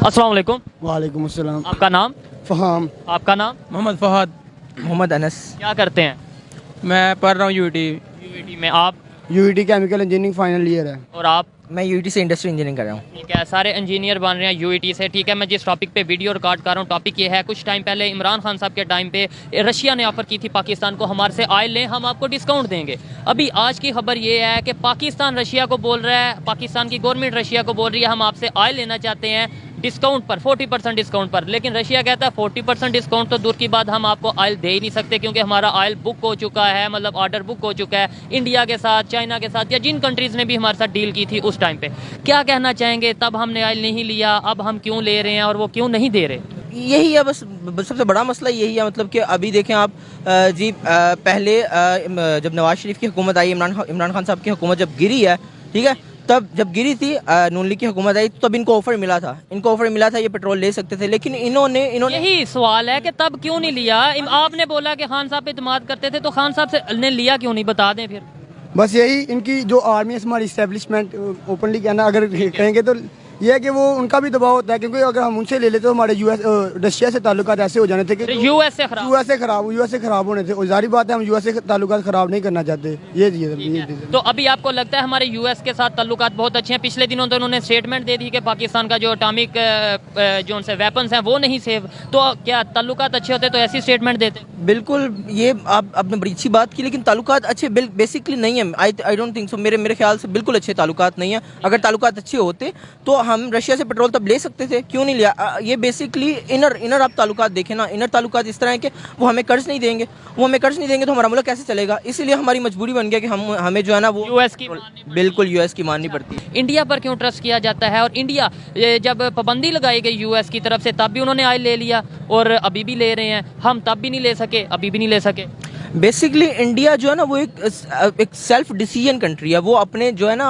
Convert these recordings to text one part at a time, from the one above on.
अस्सलाम वालेकुम। वालेकुम अस्सलाम। आपका नाम? फ़हाम। आपका नाम? मोहम्मद फहद। मोहम्मद अनस। क्या करते हैं? मैं पढ़ रहा हूँ यूईटी। यूईटी में। आप? UET chemical engineering final year है। और आप? मैं यूईटी से इंडस्ट्री इंजीनियरिंग कर रहा हूँ। ठीक है, सारे इंजीनियर बन रहे हैं यूईटी से। ठीक है, मैं जिस टॉपिक पे वीडियो रिकॉर्ड कर रहा हूँ टॉपिक ये है, कुछ टाइम पहले इमरान खान साहब के टाइम पे रशिया ने ऑफर की थी पाकिस्तान को, हमारे से ऑयल लें, हम आपको डिस्काउंट देंगे। अभी आज की खबर ये है कि पाकिस्तान रशिया को बोल रहा है, पाकिस्तान की गवर्नमेंट रशिया को बोल रही है हम आपसे ऑयल लेना चाहते हैं डिस्काउंट पर, 40% डिस्काउंट पर। लेकिन रशिया कहता है 40% डिस्काउंट तो दूर की बात, हम आपको ऑयल दे ही नहीं सकते क्योंकि हमारा ऑयल बुक हो चुका है, मतलब ऑर्डर बुक हो चुका है इंडिया के साथ, चाइना के साथ, या जिन कंट्रीज़ ने भी हमारे साथ डील की थी उस टाइम पे। क्या कहना चाहेंगे, तब हमने ऑयल नहीं लिया, अब हम क्यों ले रहे हैं और वो क्यों नहीं दे रहे? यही है बस सबसे बड़ा मसला यही है, मतलब कि अभी देखें आप पहले जब नवाज शरीफ की हुकूमत आई, इमरान खान साहब की हुकूमत जब गिरी है, ठीक है, तब जब गिरी थी नून लीग की हुकूमत आई तब इनको ऑफर मिला था, ये पेट्रोल ले सकते थे, लेकिन इन्होंने यही सवाल है कि तब क्यों नहीं लिया। आपने बोला कि खान साहब पे इत्मीनान करते थे, तो खान साहब से ने लिया क्यों नहीं, बता दें फिर। बस यही इनकी जो आर्मी है, हमारी इस्टेब्लिशमेंट ओपनली कहना अगर कहेंगे तो ये है कि वो उनका भी दबाव होता है, क्योंकि अगर हम उनसे ले लेते तो हमारे रशिया से ताल्लुकात ऐसे हो जाने थे कि यूएस से खराब होने थे। और जारी बात है हम यूएस से ताल्लुकात खराब नहीं करना चाहते। ये तो अभी आपको लगता है हमारे यूएस के साथ ताल्लुकात बहुत अच्छे हैं? पिछले दिनों तो उन्होंने स्टेटमेंट दे दी कि पाकिस्तान का जो एटॉमिक जो उनसे वेपन्स हैं वो नहीं सेफ, तो क्या ताल्लुकात अच्छे होते तो ऐसी स्टेटमेंट देते? बिल्कुल, ये आपने बड़ी अच्छी बात की, लेकिन ताल्लुकात अच्छे बेसिकली नहीं है। आई डोंट थिंक सो, मेरे ख्याल से बिल्कुल अच्छे ताल्लुकात नहीं है। अगर ताल्लुकात अच्छे होते तो हम रशिया से पेट्रोल तब ले सकते थे, क्यों नहीं लिया? ये बेसिकली इनर आप ताल्लुकात देखें ना, इनर ताल्लुकात इस तरह है कि वो हमें कर्ज नहीं देंगे, तो हमारा मुल्क कैसे चलेगा? इसीलिए हमारी मजबूरी बन गया कि हमें जो है ना वो यूएस की बिल्कुल यूएस की माननी पड़ती है। इंडिया पर क्यों ट्रस्ट किया जाता है? और इंडिया जब पाबंदी लगाई गई यूएस की तरफ से तब भी उन्होंने ऑयल ले लिया और अभी भी ले रहे हैं, हम तब भी नहीं ले सके, अभी भी नहीं ले सके। बेसिकली इंडिया जो है ना वो एक सेल्फ डिसीजन कंट्री है। वो अपने जो है ना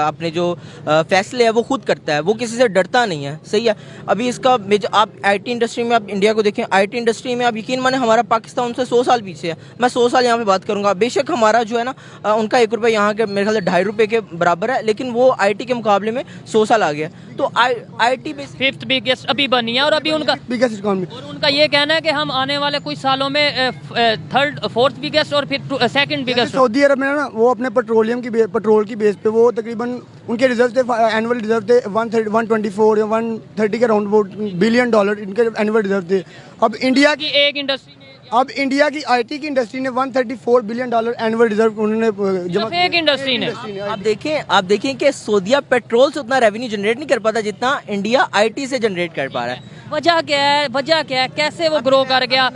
अपने जो फैसले है वो खुद करता है, वो किसी से डरता नहीं है। सही है। अभी इसका आप आईटी इंडस्ट्री में आप इंडिया को देखें, आईटी इंडस्ट्री में आप यकीन माने हमारा पाकिस्तान उनसे 100 साल पीछे है। मैं 100 साल यहाँ पे बात करूँगा, बेशक हमारा जो है ना उनका 1 रुपये यहाँ के मेरे ख्याल से 2.5 रुपये के बराबर है, लेकिन वो आईटी के मुकाबले में 100 साल आ गया। तो आईटी फिफ्थ बिगेस्ट अभी बनी है और अभी उनका बिगेस्ट इकोनॉमी, और उनका ये कहना है कि हम आने वाले कुछ सालों में फोर्थ बिगेस्ट और फिर सेकंड बिगेस्ट। सऊदी अरब में ना वो अपने पेट्रोल की बेस पे वो तकरीबन उनके रिजर्व थे, एनुअल रिजर्व थे 124 या 130 के अराउंड बिलियन डॉलर इनके एनुअल रिजर्व थे। अब इंडिया की एक इंडस्ट्री अब इंडिया की आईटी की इंडस्ट्री ने 134 बिलियन डॉलर एनुअल रिजर्व उन्होंने जमा किया। एक इंडस्ट्री ने आप देखें कि सऊदीया पेट्रोल से उतना रेवेन्यू जनरेट नहीं कर पाता जितना इंडिया आईटी से जनरेट कर पा रहा है। वजह क्या है, कैसे वो ग्रो कर गया?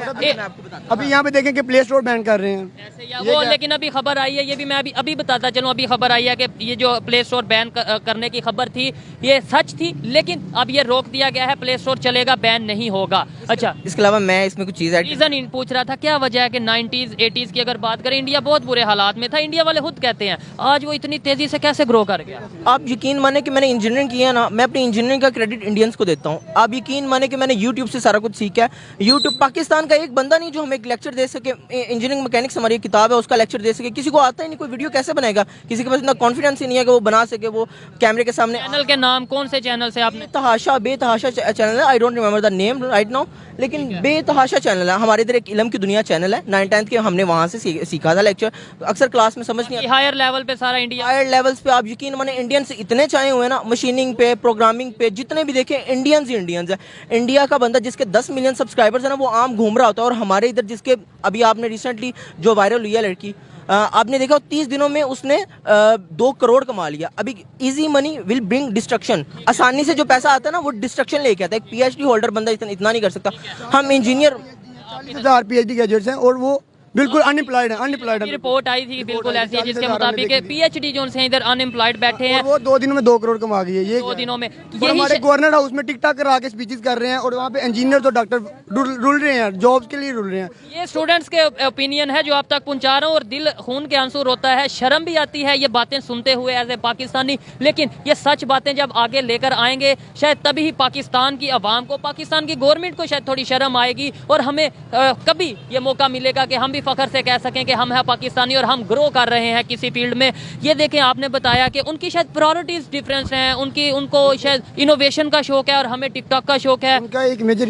अभी यहाँ पे देखें कि प्ले स्टोर बैन कर रहे हैं ऐसे या वो, लेकिन अभी खबर आई है, ये भी मैं अभी बताता चलूँ, अभी खबर आई है कि ये जो प्ले स्टोर बैन करने की खबर थी ये सच थी, लेकिन अब ये रोक दिया गया है, प्ले स्टोर चलेगा, बैन नहीं होगा। अच्छा, इसके अलावा मैं इसमें कुछ चीज़ रीजन पूछ रहा था, क्या वजह है कि 90s 80s की अगर बात करें इंडिया बहुत बुरे हालात में था, इंडिया वाले खुद कहते हैं, आज वो इतनी तेजी से कैसे ग्रो कर गया? आप यकीन माने कि मैंने इंजीनियरिंग किया ना, मैं अपनी इंजीनियरिंग का क्रेडिट इंडियंस को देता हूँ। आप यकीन माने कि मैंने यूट्यूब से सारा कुछ सीखा है। यूट्यूब पाकिस्तान का एक बंदा नहीं जो हमें एक लेक्चर दे सके, इंजीनियरिंग मैकेनिक्स हमारी एक किताब है उसका लेक्चर दे सके, किसी को आता ही नहीं, कोई वीडियो कैसे बनाएगा? किसी के पास इतना कॉन्फिडेंस ही नहीं है कि वो बना सके, वो कैमरे के सामने। चैनल के नाम कौन से चैनल से आपने? बेतहाशा चैनल है, I don't remember the name right now, लेकिन बेतहाशा चैनल है। हमारे इधर एक इल्म की दुनिया चैनल है, 9th-10th के हमने वहाँ से सीखा था लेक्चर। अक्सर क्लास में समझ नहीं आता। हायर लेवल पे सारा इंडिया, हायर लेवल्स पे आप यकीन माने इंडियंस इतने चाहे हुए ना, मशीनिंग पे, प्रोग्रामिंग पे, जितने भी देखें इंडियंस ही इंडियंस है। इंडिया का बंदा जिसके 10 मिलियन सब्सक्राइबर्स है ना, वो आम घूम रहा होता है, और हमारे इधर जिसके अभी आपने रिसेंटली जो वायरल हुई है लड़की, आपने देखा 30 दिनों में उसने 2 करोड़ कमा लिया। अभी easy money will bring destruction, आसानी से जो पैसा आता है ना वो डिस्ट्रक्शन लेके आता है। एक पीएचडी होल्डर बंदा इतना नहीं कर सकता। हम इंजीनियर 40,000 पीएचडी ग्रेजुएट्स हैं और वो बिल्कुल अनएम्प्लॉयड है। रिपोर्ट आई थी बिल्कुल ऐसी है जिसके मुताबिक पीएचडी जो हैं इधर अनएम्प्लॉयड बैठे हैं, वो 2 दिनों में 2 करोड़ कमा गई है। ये 2 दिनों में हमारे गवर्नर हाउस में टिकटॉक करा के स्पीचेस कर रहे हैं, और वहाँ पे इंजीनियर तो डॉक्टर रुल रहे हैं, जॉब्स के लिए रुल रहे हैं। ये स्टूडेंट्स के ओपिनियन है जो आप तक पहुंचा रहा हूँ, और दिल खून के आंसू रोता है, शर्म भी आती है ये बातें सुनते हुए एज ए पाकिस्तानी, लेकिन ये सच बातें जब आगे लेकर आएंगे शायद तभी ही पाकिस्तान की आवाम को, पाकिस्तान की गवर्नमेंट को शायद थोड़ी शर्म आएगी, और हमें कभी ये मौका मिलेगा कि हम भी भी फख्र से कह सकें कि हम हैं पाकिस्तानी और हम ग्रो कर रहे हैं किसी फील्ड में। ये देखें, आपने बताया कि उनकी शायद प्रायोरिटीज डिफरेंस हैं, उनको शायद इनोवेशन का शौक है और हमें टिकटॉक का शौक है। उनका एक मेजर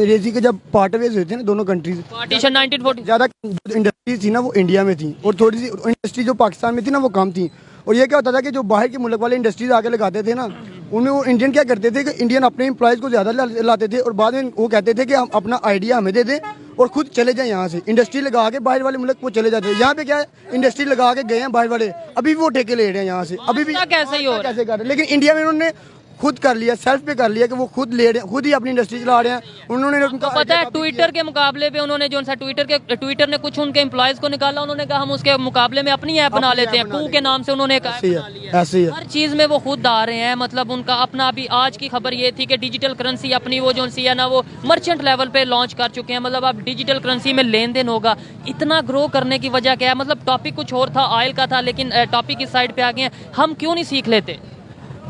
रेजी के जब पार्टवेज हुए थे ना दोनों कंट्रीज, पार्टीशन 1940 ज़्यादा इंडस्ट्रीज थी ना वो इंडिया में थी और थोड़ी सी इंडस्ट्री जो पाकिस्तान में थी ना वो कम थी। और ये क्या होता था कि जो बाहर के मुल्क वाले इंडस्ट्रीज आके लगाते थे ना, उनमें वो इंडियन क्या करते थे कि इंडियन अपने एम्प्लॉयज़ को ज़्यादा लाते थे और बाद में वो कहते थे कि हम अपना आइडिया हमें दे दें और खुद चले जाएं यहाँ से। इंडस्ट्री लगा के बाहर वाले मुल्क वो चले जाते हैं। यहाँ पे क्या है, इंडस्ट्री लगा के गए हैं बाहर वाले, अभी भी वो ठेके ले रहे हैं यहाँ से, अभी भी कैसे ही हो रहा है? कैसे कर रहे हैं। लेकिन इंडिया में उन्होंने खुद कर लिया, सेल्फ पे कर लिया कि वो खुद ले रहे हैं, खुद ही अपनी इंडस्ट्री चला रहे हैं। उन्होंने उनका तो पता है ट्विटर के मुकाबले पे उन्होंने जो सा ट्विटर ने कुछ उनके एम्प्लॉयज को निकाला, उन्होंने कहा हम उसके मुकाबले में अपनी ऐप बना लेते हैं, कू के नाम से उन्होंने कहा ऐसे ही है। हर चीज में वो खुद आ रहे हैं। मतलब उनका अपना, अभी आज की खबर ये थी कि डिजिटल करेंसी अपनी वो जो सी है ना वो मर्चेंट लेवल पे लॉन्च कर चुके हैं। मतलब अब डिजिटल करेंसी में लेन देन होगा। इतना ग्रो करने की वजह क्या है? मतलब टॉपिक कुछ और था, ऑयल का था, लेकिन टॉपिक इस साइड पे आ गए हैं। हम क्यों नहीं सीख लेते?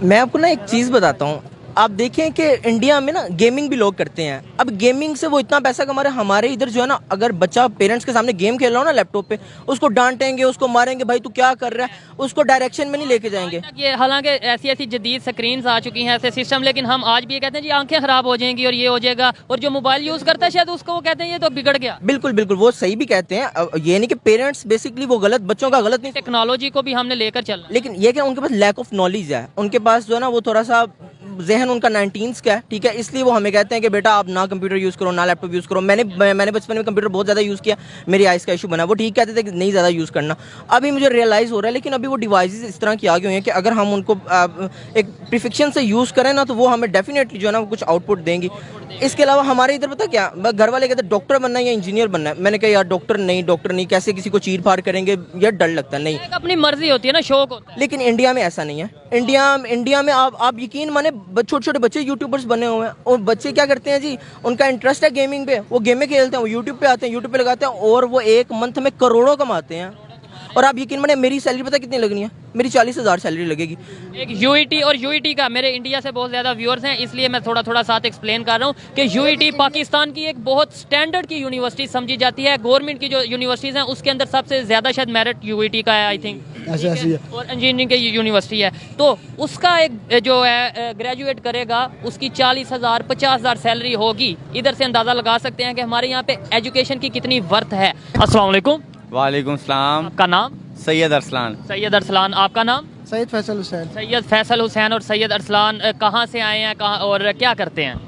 मैं आपको ना एक चीज़ बताता हूँ। आप देखें कि इंडिया में ना गेमिंग भी लोग करते हैं। अब गेमिंग से वो इतना पैसा कमा रहे हैं। हमारे इधर जो है ना, अगर बच्चा पेरेंट्स के सामने गेम खेल रहा हो ना लैपटॉप पे, उसको डांटेंगे, उसको मारेंगे, भाई तू क्या कर रहा है, उसको डायरेक्शन में नहीं लेके जाएंगे। ये हालांकि ऐसी ऐसी जदीद स्क्रीन आ चुकी हैं, ऐसे सिस्टम, लेकिन हम आज भी ये कहते हैं जी आंखें खराब हो जाएंगी और ये हो जाएगा। और जो मोबाइल यूज करता है शायद उसको वो कहते हैं ये तो बिगड़ गया। बिल्कुल बिल्कुल, वो सही भी कहते हैं। अब ये नहीं कि पेरेंट्स बेसिकली वो गलत, बच्चों का गलत नहीं, टेक्नोलॉजी को भी हमने लेकर चलना। लेकिन ये क्या उनके पास लैक ऑफ नॉलेज है। उनके पास जो है ना वो थोड़ा सा जहन उनका 19s का है, ठीक है। इसलिए वो हमें कहते हैं कि बेटा आप ना कंप्यूटर यूज़ करो, ना लैपटॉप यूज़ करो। मैंने बचपन में कंप्यूटर बहुत ज़्यादा यूज़ किया, मेरी आइज़ का इशू बना। वो ठीक कहते थे कि नहीं ज़्यादा यूज़ करना। अभी मुझे रियलाइज़ हो रहा है, लेकिन अभी वो डिवाइसेस इस तरह की आ गई हुई हैं कि अगर हम उनको एक प्रिफिक्शन से यूज़ करें ना, तो वो हमें डेफिनेटली जो है ना कुछ आउटपुट देंगी। इसके अलावा हमारे इधर पता क्या, घर वाले कहते हैं डॉक्टर बनना है या इंजीनियर बनना है। मैंने कहा यार डॉक्टर नहीं, कैसे किसी को चीर फाड़ करेंगे, यार डर लगता है। नहीं, अपनी मर्जी होती है ना, शौक होता है। लेकिन इंडिया में ऐसा नहीं है। इंडिया में आप यकीन माने छोटे छोटे बच्चे यूट्यूबर्स बने हुए हैं। और बच्चे क्या करते हैं जी, उनका इंटरेस्ट है गेमिंग पे, वो गेमें खेलते हैं, वो यूट्यूब पे आते हैं, यूट्यूब पे लगाते हैं और वो एक मंथ में करोड़ों कमाते हैं। और आप यकीन माने मेरी सैलरी पता कितनी लगनी है? मेरी 40,000 सैलरी लगेगी। एक यूईटी और यूईटी का, मेरे इंडिया से बहुत ज़्यादा व्यूअर्स हैं, इसलिए मैं थोड़ा थोड़ा साथ एक्सप्लेन कर रहा हूँ कि यूईटी पाकिस्तान की एक बहुत स्टैंडर्ड की यूनिवर्सिटी समझी जाती है। गवर्नमेंट की जो यूनिवर्सिटीज़ हैं उसके अंदर सबसे ज़्यादा शायद मेरिट यूईटी का है, आई थिंक। ऐसे है। और इंजीनियरिंग की यूनिवर्सिटी है, तो उसका एक जो है ग्रेजुएट करेगा, उसकी 40,000 50,000 सैलरी होगी। इधर से अंदाज़ा लगा सकते हैं कि हमारे यहाँ पे एजुकेशन की कितनी वर्थ है। अस्सलाम वालेकुम। वालेकुम सलाम। आपका नाम? सैयद अरसलान। सैयद अरसलान। आपका नाम? सैयद फैसल हुसैन। सैयद फैसल हुसैन और सैयद अरसलान कहाँ से आए हैं, कहाँ और क्या करते हैं?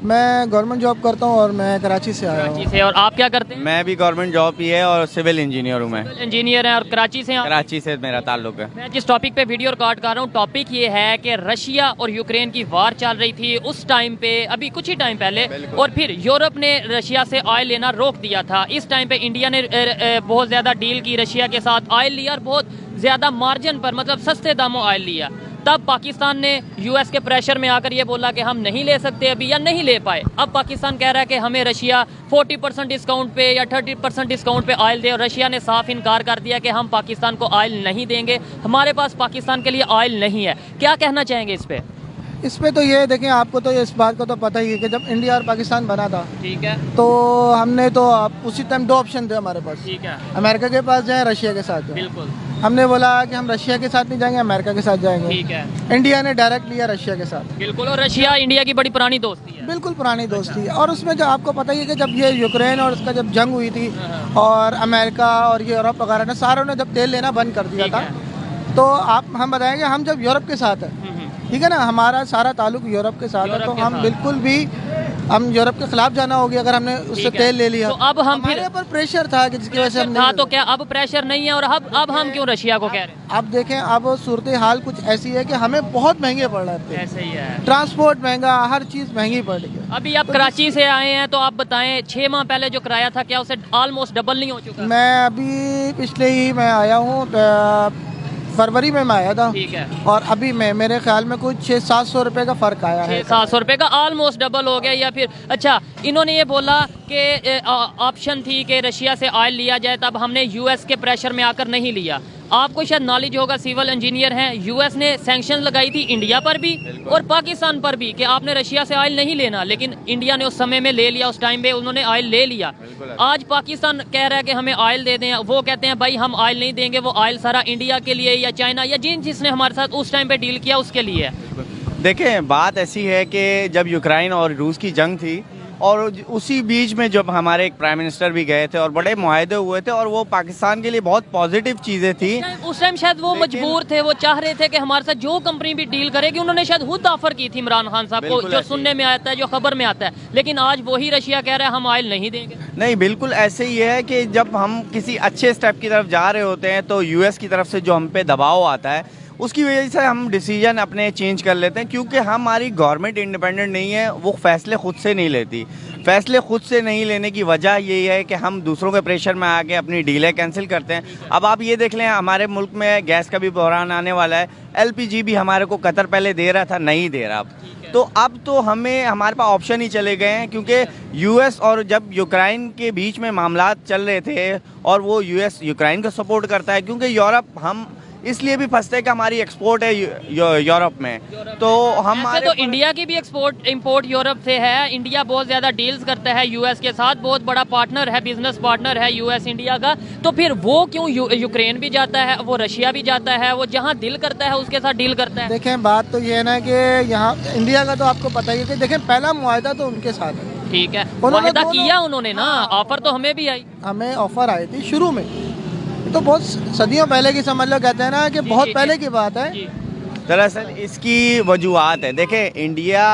मैं गवर्नमेंट जॉब करता हूँ और मैं कराची से आया हूँ। कराची से। और आप क्या करते हैं? मैं भी गवर्नमेंट जॉब ही है और सिविल इंजीनियर हूँ। मैं इंजीनियर हैं और कराची से हैं। कराची से मेरा ताल्लुक है। मैं जिस टॉपिक पे वीडियो रिकॉर्ड कर रहा हूँ, टॉपिक ये है कि रशिया और यूक्रेन की वार चल रही थी उस टाइम पे, अभी कुछ ही टाइम पहले, और फिर यूरोप ने रशिया से ऑयल लेना रोक दिया था। इस टाइम पे इंडिया ने बहुत ज़्यादा डील की रशिया के साथ, ऑयल लिया और बहुत ज़्यादा मार्जिन पर, मतलब सस्ते दामों ऑयल लिया। तब पाकिस्तान ने यूएस के प्रेशर में आकर ये बोला कि हम नहीं ले सकते अभी, या नहीं ले पाए। अब पाकिस्तान कह रहा है कि हमें रशिया 40% डिस्काउंट पे या 30% डिस्काउंट पे ऑयल दे, और रशिया ने साफ इनकार कर दिया कि हम पाकिस्तान को ऑयल नहीं देंगे, हमारे पास पाकिस्तान के लिए ऑयल नहीं है। क्या कहना चाहेंगे इस पे? इस पे तो ये देखें, आपको तो इस बात का तो पता ही है कि जब इंडिया और पाकिस्तान बना था, ठीक है, तो हमने तो उसी टाइम दो ऑप्शन थे हमारे पास, ठीक है, अमेरिका के पास जाएं, रशिया के साथ जाएं। बिल्कुल, हमने बोला कि हम रशिया के साथ नहीं जाएंगे, अमेरिका के साथ जाएंगे। ठीक है, इंडिया ने डायरेक्ट लिया रशिया के साथ। बिल्कुल। और रशिया इंडिया की बड़ी पुरानी दोस्ती है। बिल्कुल पुरानी दोस्ती है। और उसमें जो आपको पता ही है कि जब ये यूक्रेन और उसका जब जंग हुई थी और अमेरिका और यूरोप वगैरह ने सारों ने जब तेल लेना बंद कर दिया था, तो हम बताएंगे हम जब यूरोप के साथ है, ठीक है ना, हमारा सारा ताल्लुक यूरोप के साथ है, तो हम बिल्कुल भी हम यूरोप के खिलाफ जाना होगी अगर हमने उससे तेल ले लिया। तो अब हम फिर हमारे पर प्रेशर था कि जिसकी वजह से हम था, तो क्या अब प्रेशर नहीं है? और अब हम क्यों रशिया को कह रहे हैं? अब देखें, अब सूरत हाल कुछ ऐसी है कि हमें बहुत महंगे पड़ रहे थे। ऐसे ही है, ट्रांसपोर्ट महंगा, हर चीज़ महंगी पड़ रही है। अभी आप कराची से आए हैं, तो आप बताएं 6 माह पहले जो किराया था, क्या उसे ऑलमोस्ट डबल नहीं हो चुका? मैं अभी पिछले ही मैं आया हूँ, फरवरी में मैं आया था, ठीक है, और अभी मैं मेरे ख्याल में कुछ 600-700 रुपये का फ़र्क आया है। 600-700 रुपये का ऑलमोस्ट डबल हो गया। या फिर अच्छा, इन्होंने ये बोला कि ऑप्शन थी कि रशिया से ऑयल लिया जाए, तब हमने यूएस के प्रेशर में आकर नहीं लिया। आपको शायद नॉलेज होगा, सिविल इंजीनियर हैं, यूएस ने सैंक्शन लगाई थी इंडिया पर भी और पाकिस्तान पर भी कि आपने रशिया से ऑयल नहीं लेना, लेकिन इंडिया ने उस समय में ले लिया, उस टाइम पे उन्होंने ऑयल ले लिया। आज पाकिस्तान कह रहा है कि हमें ऑयल दे दें, वो कहते हैं भाई हम ऑयल नहीं देंगे, वो ऑयल सारा इंडिया के लिए या चाइना या जिसने हमारे साथ उस टाइम पे डील किया उसके लिए है। देखें, बात ऐसी है कि जब यूक्रेन और रूस की जंग थी और उसी बीच में जब हमारे एक प्राइम मिनिस्टर भी गए थे और बड़े मुआहदे हुए थे और वो पाकिस्तान के लिए बहुत पॉजिटिव चीज़ें थी। उस टाइम शायद वो मजबूर थे, वो चाह रहे थे कि हमारे साथ जो कंपनी भी डील करेगी, उन्होंने शायद खुद ऑफर की थी इमरान खान साहब को, जो सुनने में आता है, जो खबर में आता है। लेकिन आज वही रशिया कह रहा है हम ऑयल नहीं देंगे। नहीं, बिल्कुल ऐसे ही है कि जब हम किसी अच्छे स्टेप की तरफ जा रहे होते हैं तो यूएस की तरफ से जो हम पे दबाव आता है उसकी वजह से हम डिसीजन अपने चेंज कर लेते हैं, क्योंकि हमारी गवर्नमेंट इंडिपेंडेंट नहीं है, वो फैसले खुद से नहीं लेती। फैसले खुद से नहीं लेने की वजह यही है कि हम दूसरों के प्रेशर में आके अपनी डीलें कैंसिल करते हैं। अब आप ये देख लें, हमारे मुल्क में गैस का भी बहरान आने वाला है, एलपीजी भी हमारे को कतर पहले दे रहा था, नहीं दे रहा अब। तो अब तो हमारे पास ऑप्शन ही चले गए हैं, क्योंकि यूएस और जब यूक्रेन के बीच में मामलात चल रहे थे और वो यूएस यूक्रेन को सपोर्ट करता है, क्योंकि यूरोप हम इसलिए भी फंसते हैं कि हमारी एक्सपोर्ट है यूरोप में, तो हमारे तो इंडिया की भी एक्सपोर्ट इंपोर्ट यूरोप से है। इंडिया बहुत ज्यादा डील्स करता है यूएस के साथ, बहुत बड़ा पार्टनर है, बिजनेस पार्टनर है यूएस इंडिया का। तो फिर वो क्यों यूक्रेन भी जाता है, वो रशिया भी जाता है, वो जहाँ दिल करता है उसके साथ डील करता है। देखें, बात तो ये है ना कि यहाँ इंडिया का तो आपको पता ही है कि देखें पहला मुआहदा तो उनके साथ है। ठीक है, वायदा किया उन्होंने ना, ऑफर तो हमें भी आई, हमें ऑफर आई थी शुरू में, तो बहुत सदियों पहले की समझ लो, कहते हैं ना कि बहुत पहले की बात है। दरअसल इसकी वजूहत है। देखें, इंडिया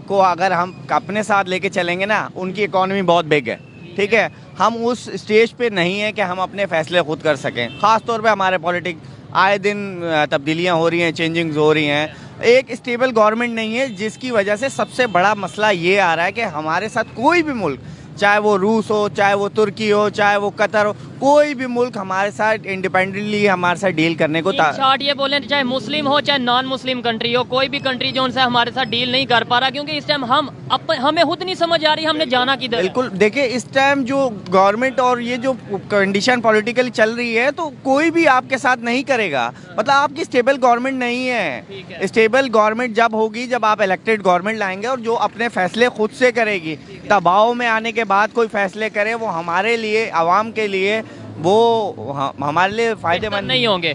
को अगर हम अपने साथ लेके चलेंगे ना, उनकी इकॉनमी बहुत बिग है, ठीक है, हम उस स्टेज पे नहीं है कि हम अपने फैसले खुद कर सकें। ख़ास तौर पे हमारे पॉलिटिक्स आए दिन तब्दीलियां हो रही हैं, चेंजिंग्स हो रही हैं, एक स्टेबल गवर्नमेंट नहीं है, जिसकी वजह से सबसे बड़ा मसला ये आ रहा है कि हमारे साथ कोई भी मुल्क, चाहे वो रूस हो, चाहे वो तुर्की हो, चाहे वो कतर हो, कोई भी मुल्क हमारे साथ इंडिपेंडेंटली हमारे साथ डील करने को शॉर्ट ये बोले, चाहे मुस्लिम हो चाहे नॉन मुस्लिम कंट्री हो, कोई भी कंट्री जो उनसे हमारे साथ डील नहीं कर पा रहा, क्योंकि इस टाइम हमें खुद नहीं समझ आ रही हमने जाना किधर। बिल्कुल, देखिए इस टाइम जो गवर्नमेंट और ये जो कंडीशन पॉलिटिकल चल रही है, तो कोई भी आपके साथ नहीं करेगा, मतलब आपकी स्टेबल गवर्नमेंट नहीं है। स्टेबल गवर्नमेंट जब होगी जब आप इलेक्टेड गवर्नमेंट लाएंगे और जो अपने फैसले खुद से करेगी। दबाव में आने के बाद कोई फैसले करे, वो हमारे लिए, आवाम के लिए, वो हमारे लिए फायदेमंद नहीं होंगे।